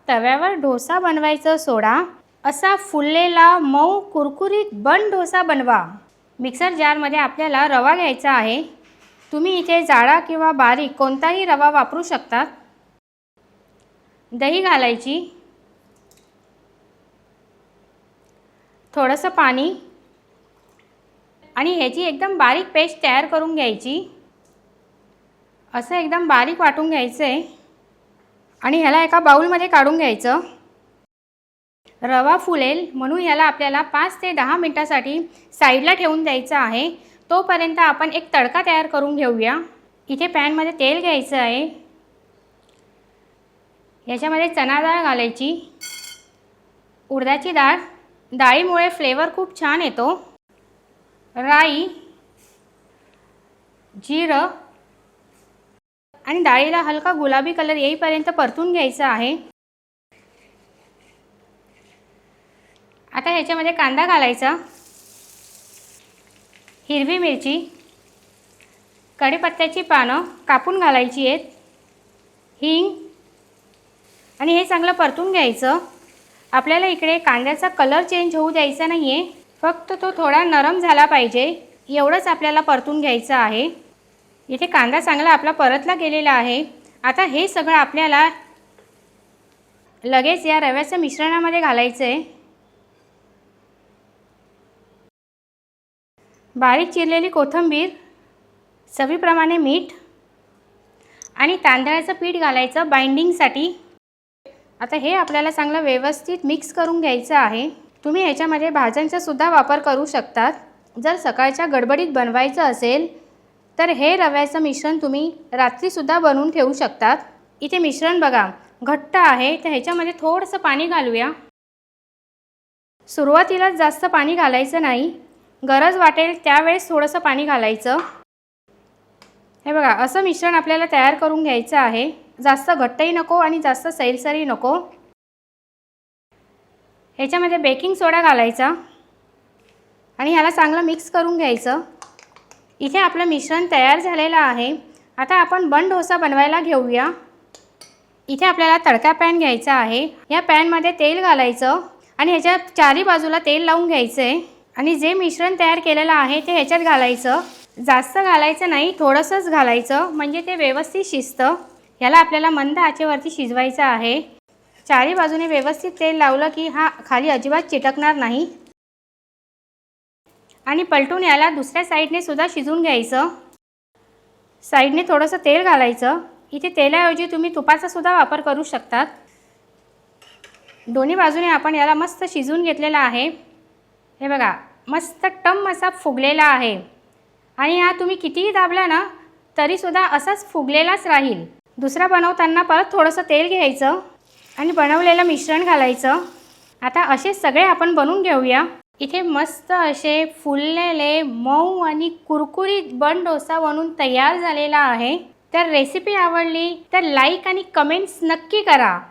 तव्यावर डोसा बनवायचं सोडा, असा फुललेला मऊ कुरकुरीत बन डोसा बनवा। मिक्सर जारमध्ये आपल्याला रवा घ्यायचा आहे। तुम्ही इथे जाडा किंवा बारीक कोणताही रवा वापरू शकतात। दही घालायची, थोडंसं पाणी आणि ह्याची एकदम बारीक पेस्ट तयार करून घ्यायची। असं एकदम बारीक वाटून घ्यायचं आहे आणि ह्याला एका बाउलमध्ये काढून घ्यायचं। रवा फुलेल म्हणून ह्याला आपल्याला 5 ते 10 मिनिटांसाठी साईडला ठेवून द्यायचं आहे। तोपर्यंत आपण एक तडका तयार करून घेऊया। इथे पॅनमध्ये तेल घ्यायचं आहे। याच्यामध्ये चणा डाळ घालायची, उडदाची डाळ, डाळीमुळे फ्लेवर खूप छान येतो, राई, जिरं आणि डाळीला हलका गुलाबी कलर येईपर्यंत परतून घ्यायचं आहे। आता ह्याच्यामध्ये कांदा घालायचा, हिरवी मिरची, कढीपत्त्याची पानं कापून घालायची आहेत, हिंग आणि हे चांगलं परतून घ्यायचं। आपल्याला इकडे कांद्याचा कलर चेंज होऊ द्यायचा नाही आहे, फक्त तो थोडा नरम झाला पाहिजे एवढंच आपल्याला परतून घ्यायचं आहे। इथे कांदा चांगला आपला परतला गेलेला आहे। आता हे सगळं आपल्याला लगेच या रव्याच्या मिश्रणामध्ये घालायचं आहे। बारीक चिरलेली कोथिंबीर, चवीप्रमाणे मीठ आणि तांदळाचं पीठ घालायचं बाइंडिंगसाठी। आता हे आपल्याला चांगलं व्यवस्थित मिक्स करून घ्यायचं आहे। तुम्ही ह्याच्यामध्ये भाज्यांचा सुद्धा वापर करू शकतात। जर सकाळच्या गडबडीत बनवायचं असेल तर हे रव्याचं मिश्रण तुम्ही रात्रीसुद्धा बनवून ठेवू शकतात। इथे मिश्रण बघा घट्ट आहे, तर ह्याच्यामध्ये थोडंसं पाणी घालूया। सुरुवातीला जास्त पाणी घालायचं नाही, गरज वाटेल त्यावेळेस थोडंसं पाणी घालायचं। हे बघा असं मिश्रण आपल्याला तयार करून घ्यायचं आहे। जास्त घट्टही नको आणि जास्त सैलसरही नको। ह्याच्यामध्ये बेकिंग सोडा घालायचा आणि ह्याला चांगलं मिक्स करून घ्यायचं। इथे आपलं मिश्रण तयार झालेलं आहे। आता आपण बन डोसा बनवायला घेऊया। इथे आपल्याला तडका पॅन घ्यायचा आहे। या पॅनमध्ये तेल घालायचं आणि ह्याच्या चारी बाजूला तेल लावून घ्यायचं आहे आणि जे मिश्रण तयार केलेलं आहे ते ह्याच्यात घालायचं। जास्त घालायचं नाही, थोडंसंच घालायचं म्हणजे ते व्यवस्थित शिजतं। ह्याला आपल्याला मंद आचेवरती शिजवायचं आहे। चारी बाजूने व्यवस्थित तेल लावलं की हा खाली अजिबात चिटकणार नाही आणि पलटून याला दुसऱ्या साईडने सुद्धा शिजून घ्यायचं। साईडने थोडंसं तेल घालायचं। इथे तेलाऐवजी तुम्ही तुपाचा सुद्धा वापर करू शकतात। दोन्ही बाजूने आपण याला मस्त शिजवून घेतलेला आहे। हे बघा मस्त टम असा फुगलेला आहे आणि हा तुम्ही कितीही दाबला ना तरीसुद्धा असाच फुगलेलाच राहील। दुसरा बनवताना परत थोडंसं तेल घ्यायचं आणि बनवलेलं मिश्रण घालायचं। आता असे सगळे आपण बनवून घेऊया। इथे मस्त असे फुललेले मऊ आणि कुरकुरीत बन डोसा बनवून तयार झालेला आहे। तर रेसिपी आवडली तर लाईक आणि कमेंट्स नक्की करा।